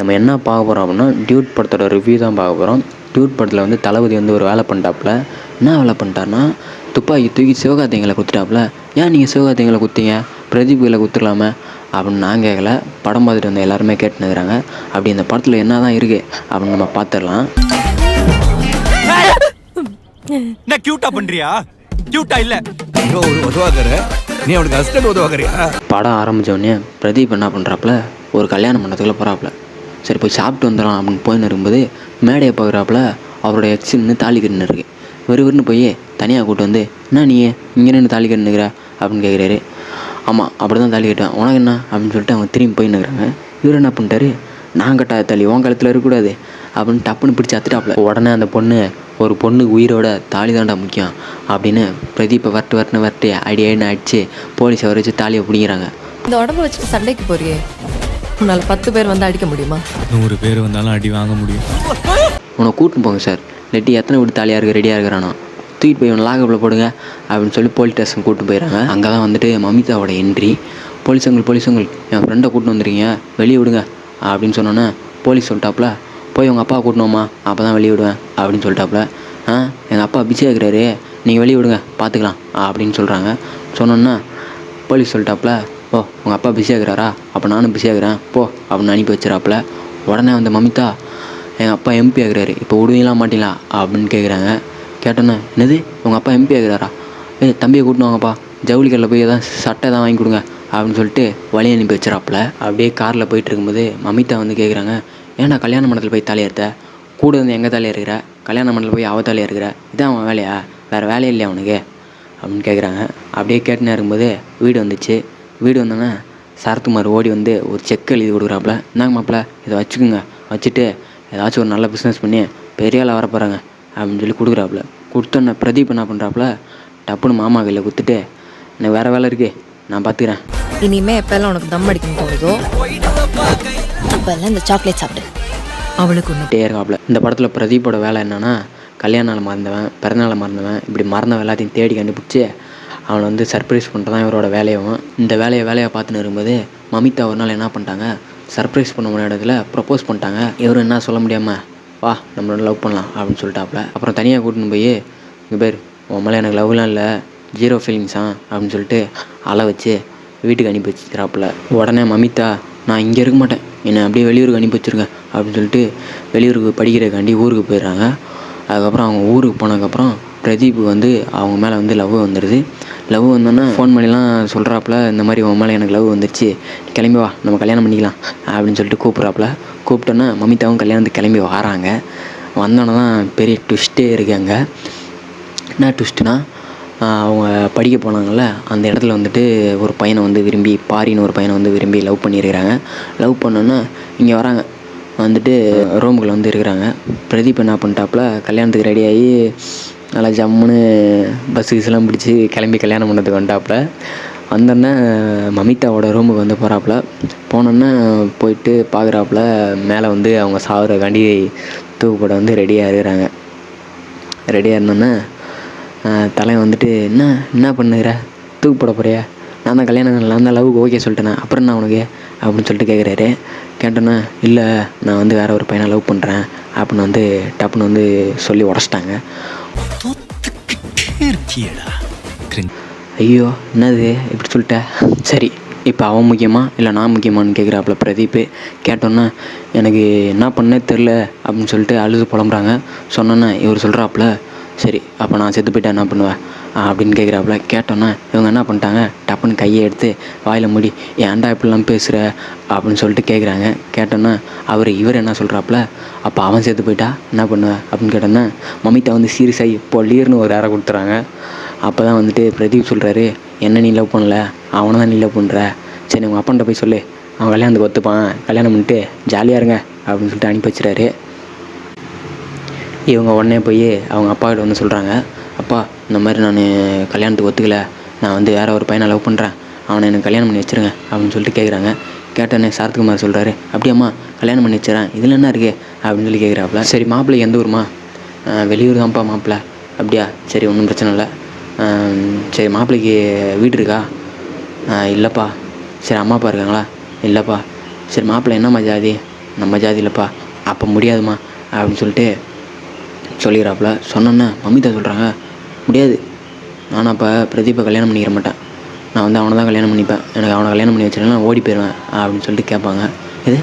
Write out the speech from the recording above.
நம்ம என்ன பார்க்க போகிறோம் அப்படின்னா டியூட் படத்தோட ரிவ்யூ தான் பார்க்க போகிறோம். டியூட் படத்தில் வந்து தளபதி வந்து ஒரு வேலை பண்ணிட்டாப்புல. என்ன வேலை பண்ணிட்டாருன்னா, துப்பாக்கி தூக்கி சிவகார்த்திகேயனை குத்திட்டாப்புல. ஏன் நீங்கள் சிவகார்த்திகேயனை குத்திங்க, பிரதீப் கையில் குத்துக்கலாமே அப்படின்னு நான் கேட்கல. படம் பார்த்துட்டு வந்து எல்லாருமே கேட்டுனுக்குறாங்க. அப்படி இந்த படத்தில் என்ன தான் இருக்குது அப்படின்னு நம்ம பார்த்துடலாம். என்ன கியூட்டா பண்றியா? கியூட்டா இல்ல ஒரு உதவாக்கற நீ அவனுக்கு அசிஸ்டன்ட் உதவாக்கறியா? படம் ஆரம்பித்தோடனே பிரதீப் என்ன பண்ணுறாப்புல, ஒரு கல்யாண மண்டபத்துக்குள்ள போகிறாப்புல. சரி போய் சாப்பிட்டு வந்துடலாம் அப்படின்னு போயின்னு இருக்கும்போது மேடையை பார்க்குறாப்புல அவரோட எக்ஸ் நின்று தாலி கட்டுன்னு இருக்கு. வெறுவெறுன்னு போய் தனியாக கூப்பிட்டு வந்து, என்ன நீ இங்கே நின்று தாலி கட்டுனுக்கிற அப்படின்னு கேட்குறாரு. ஆமாம் அப்படி தான் தாலி கட்டுவேன், உனக்கு என்ன அப்படின்னு சொல்லிட்டு அவங்க திரும்பி போயின்னுக்குறாங்க. இவர் என்ன பண்ணிட்டாரு, நான் கட்டாத தாலி உன் காலத்தில் இருக்கக்கூடாது அப்படின்னு டப்புன்னு பிடிச்சி அத்துட்டாப்புல. உடனே அந்த ஒரு பொண்ணு உயிரோட தாலி தாண்டா முக்கியம் அப்படின்னு பிரதீப்பை வரட்டு அடி அடிச்சு போலீஸை வர வச்சு தாலியை பிடிக்கிறாங்க. இந்த உடம்பு வச்சு சண்டைக்கு போறியே, உன்னால் 10 பேர் வந்து அடிக்க முடியுமா? 100 பேர் வந்தாலும் அடி வாங்க முடியும். உன்னை கூட்டின்னு போங்க சார், இல்லாட்டி எத்தனை வீட்டு தாலியாக இருக்க ரெடியாக இருக்கிறானோ தூக்கிட்டு போய் இவனை லாகப்பில் போடுங்க அப்படின்னு சொல்லி போலீஸ் ஸ்டேஷன் கூப்பிட்டு போயிடறாங்க. அங்கே தான் வந்துட்டு மமிதாவோட என்ட்ரி. போலீஸுங்கள் என் ஃப்ரெண்டை கூட்டின்னு வந்துருக்கீங்க, வெளியே விடுங்க அப்படின்னு சொன்னோன்னே போலீஸ் சொல்லிட்டாப்புல, போய் உங்கள் அப்பா கூட்டணுமா அப்போ தான் வெளியே விடுவேன் அப்படின்னு சொல்லிட்டாப்புல. எங்கள் அப்பா பிஸியாக இருக்கிறாரு, நீங்கள் வெளியே விடுங்க பார்த்துக்கலாம் அப்படின்னு சொல்கிறாங்க. சொன்னோன்னா போலீஸ் சொல்லிட்டாப்புல, ஓ உங்கள் அப்பா பிஸியாக இருக்கிறாரா, அப்போ நானும் பிஸியாக இருக்கிறேன் போ அப்படின்னு அனுப்பி வச்சுறாப்புல. உடனே வந்து மமிதா, எங்கள் அப்பா எம்பி ஆகிறாரு, இப்போ விடுவீங்களா மாட்டீங்களா அப்படின்னு கேட்குறாங்க. கேட்டோன்னே, என்னது உங்கள் அப்பா எம்பி ஆகிறாரா, தம்பியை கூட்டின்னு வாங்கப்பா, ஜவுளி கடையில் போய் எதாவது சட்டை தான் வாங்கி கொடுங்க அப்படின்னு சொல்லிட்டு வழி அனுப்பி வச்சுறாப்புல. அப்படியே காரில் போயிட்டு இருக்கும்போது மமிதா வந்து கேட்குறாங்க, ஏன்னா கல்யாண மண்டபத்தில் போய் தாலியாக இருத்த, கூட வந்து எங்கள் தாலியாக இருக்கிற, கல்யாண மண்டபத்தில் போய் அவ தாலியாக இருக்கிற, இதான் அவன் வேலையா, வேறு வேலையே இல்லையா அவனுக்கு அப்படின்னு கேட்குறாங்க. அப்படியே கேட்டுனே இருக்கும்போது வீடு வந்துச்சு. வீடு வந்தோன்னே சரத்குமார் ஓடி வந்து ஒரு செக் எழுதி கொடுக்குறாப்புல. இந்தாங்க மாப்பிள்ள இதை வச்சுக்கோங்க, வச்சுட்டு ஏதாச்சும் ஒரு நல்ல பிஸ்னஸ் பண்ணி பெரிய ஆளாக வரப்போகிறாங்க அப்படின்னு சொல்லி கொடுக்குறாப்புல. கொடுத்தோன்னே பிரதீப் என்ன பண்ணுறாப்புல, டப்புன்னு மாமா கையில் கொடுத்துட்டு, எனக்கு வேறு வேலை இருக்குது நான் பார்த்துக்கிறேன், இனிமே எப்பெல்லாம் உனக்கு தம் அடிக்கணும் தோணுதோ அப்பெல்லாம் இந்த சாக்லேட் சாப்பிட்டு அவளுக்கு ஒன்றுட்டே இருக்காப்புல. இந்த படத்தில் பிரதீப்போட வேலை என்னென்னா, கல்யாண நாள் மறந்தவன், பிறந்தநாளை மறந்தவன், இப்படி மறந்தவன் எல்லாத்தையும் தேடி கண்டுபிடிச்சி அவனை வந்து சர்ப்ரைஸ் பண்ணுறது தான் இவரோட வேலையும். இந்த வேலையை பார்த்துன்னு இருக்கும்போது மமிதா ஒரு நாள் என்ன பண்ணிட்டாங்க, சர்ப்ரைஸ் பண்ண முடியாத இடத்துல ப்ரப்போஸ் பண்ணிட்டாங்க. இவரும் என்ன சொல்ல முடியாமல், வா நம்மளோட லவ் பண்ணலாம் அப்படின்னு சொல்லிட்டாப்புல. அப்புறம் தனியாக கூட்டின்னு போய், இங்கே பேர் உன் மேலே எனக்கு லவ்லாம் இல்லை, 0 ஃபீலிங்ஸா அப்படின்னு சொல்லிட்டு அழ வச்சு வீட்டுக்கு அனுப்பி வச்சுக்கிறாப்புல. உடனே மமிதா, நான் இங்கே இருக்க மாட்டேன், என்னை அப்படியே வெளியூருக்கு அனுப்பி வச்சுருங்க அப்படின்னு சொல்லிட்டு வெளியூருக்கு படிக்கிறதுக்காண்டி ஊருக்கு போயிடுறாங்க. அதுக்கப்புறம் அவங்க ஊருக்கு போனதுக்கப்புறம் பிரதீப் வந்து அவங்க மேலே வந்து லவ் வந்துடுது. லவ் வந்தோன்னா ஃபோன் பண்ணிலாம் சொல்கிறாப்புல, இந்த மாதிரி உன் மேலே எனக்கு லவ் வந்துடுச்சு, கிளம்பி வா நம்ம கல்யாணம் பண்ணிக்கலாம் அப்படின்னு சொல்லிட்டு கூப்பிட்றாப்புல. கூப்பிட்டோன்னா மமிதாவும் கல்யாணத்துக்கு கிளம்பி வராங்க. வந்தோன்னே தான் பெரிய ட்விஸ்ட்டே இருக்காங்க. என்ன ட்விஸ்ட்டுனா, அவங்க படிக்க போனாங்கள்ல அந்த இடத்துல வந்துட்டு ஒரு பையனை வந்து விரும்பி, பாரின்னு ஒரு பையனை வந்து விரும்பி லவ் பண்ணியிருக்கிறாங்க. லவ் பண்ணோன்னா இங்கே வராங்க, வந்துட்டு ரூமுக்குள்ளே வந்து இருக்கிறாங்க. பிரதீப் என்ன பண்ணிட்டாப்புல, கல்யாணத்துக்கு ரெடியாகி நல்லா ஜம்முன்னு பஸ்ஸு கிஸ்லாம் பிடிச்சி கிளம்பி கல்யாணம் பண்ணதுக்கு வந்துட்டாப்புல. வந்தோடனே மமிதாவோட ரூமுக்கு வந்து போகிறாப்புல. போனோன்னே போயிட்டு பார்க்குறாப்புல, மேலே வந்து அவங்க சாகுறக்காண்டி தூக்குப்பட வந்து ரெடியாக இருக்கிறாங்க. ரெடியாக இருந்தோன்னே தலைவன் வந்துட்டு, என்ன பண்ணுகிற, தூக்கு போட போறியா, நான் தான் கல்யாணம் நான் தான் லவ்வுக்கு ஓகே சொல்லிட்டேண்ணா, அப்புறம் என்ன உனக்கு அப்படின்னு சொல்லிட்டு கேட்குறாரு. கேட்டோன்னே, இல்லை நான் வந்து வேறு ஒரு பையனை லவ் பண்ணுறேன் அப்படின்னு வந்து டப்புன்னு வந்து சொல்லி உடச்சிட்டாங்க. ஐயோ என்னது இப்படி சொல்லிட்டேன், சரி இப்போ அவன் முக்கியமா இல்லை நான் முக்கியமானு கேட்குறாப்புல பிரதீப். கேட்டோன்னே எனக்கு என்ன பண்ணே தெரில அப்படின்னு சொல்லிட்டு அழுது புலம்புறாங்க. சொன்னோன்னே இவர் சொல்கிறாப்புல, சரி அப்போ நான் செத்து போய்ட்டா என்ன பண்ணுவேன் அப்படின்னு கேட்குறாப்புல. கேட்டோன்னே இவங்க என்ன பண்ணிட்டாங்க, டப்புன்னு கையை எடுத்து வாயில் மூடி, ஏன்டா இப்படிலாம் பேசுகிற அப்படின்னு சொல்லிட்டு கேட்குறாங்க. கேட்டோன்னே இவர் என்ன சொல்கிறாப்புல, அப்போ அவன் செத்து போயிட்டா என்ன பண்ணுவேன் அப்படின்னு கேட்டோன்னே மமிதா வந்து சீரியஸாகி பொல்லீர்னு ஒரு அறை கொடுத்துறாங்க. அப்போ தான் வந்துட்டு பிரதீப் சொல்கிறாரு, என்ன நீ லவ் பண்ணல, அவனை தான் நீ லவ் பண்ணுற, சரி உங்கள் அப்பன்ட்ட போய் சொல்லு, அவன் கல்யாணத்துக்கு ஒத்துப்பான், கல்யாணம் பண்ணிட்டு ஜாலியாக இருங்க அப்படின்னு சொல்லிட்டு அனுப்பி வச்சுறாரு. இவங்க உடனே போய் அவங்க அப்பாக்கிட்ட வந்து சொல்கிறாங்க, அப்பா இந்த மாதிரி நான் கல்யாணத்துக்கு ஒத்துக்கலை, நான் வந்து வேறு ஒரு பையனை லவ் பண்ணுறேன், அவனை எனக்கு கல்யாணம் பண்ணி வச்சுருங்க அப்படின்னு சொல்லிட்டு கேட்குறாங்க. கேட்டோன்னே சரத்குமார் சொல்கிறாரு, அப்படியாம்மா கல்யாணம் பண்ணி வச்சுறேன், இதில் என்ன இருக்குது அப்படின்னு சொல்லி கேட்குறாப்புல. சரி மாப்பிள்ளைக்கு எந்த ஊருமா, வெளியூர் தான்ப்பா மாப்பிள்ளை, அப்படியா சரி ஒன்றும் பிரச்சனை இல்லை, சரி மாப்பிள்ளைக்கு வீடு இருக்கா, இல்லைப்பா, சரி அம்மா அப்பா இருக்காங்களா, இல்லைப்பா, சரி மாப்பிள்ளை என்னம்மா ஜாதி, நம்ம ஜாதியிலப்பா. அப்போ முடியாதுமா அப்படின்னு சொல்லிட்டு சொல்லிடுறாப்புல. சொன்னோன்னே மமிதா சொல்கிறாங்க, முடியாது, நானும் அப்போ பிரதீப்பை கல்யாணம் பண்ணிக்கிற மாட்டேன், நான் வந்து அவனை தான் கல்யாணம் பண்ணிப்பேன், எனக்கு அவனை கல்யாணம் பண்ணி வச்சுருந்தா நான் ஓடி போயிடுவேன் அப்படின்னு சொல்லிட்டு கேட்பாங்க. இது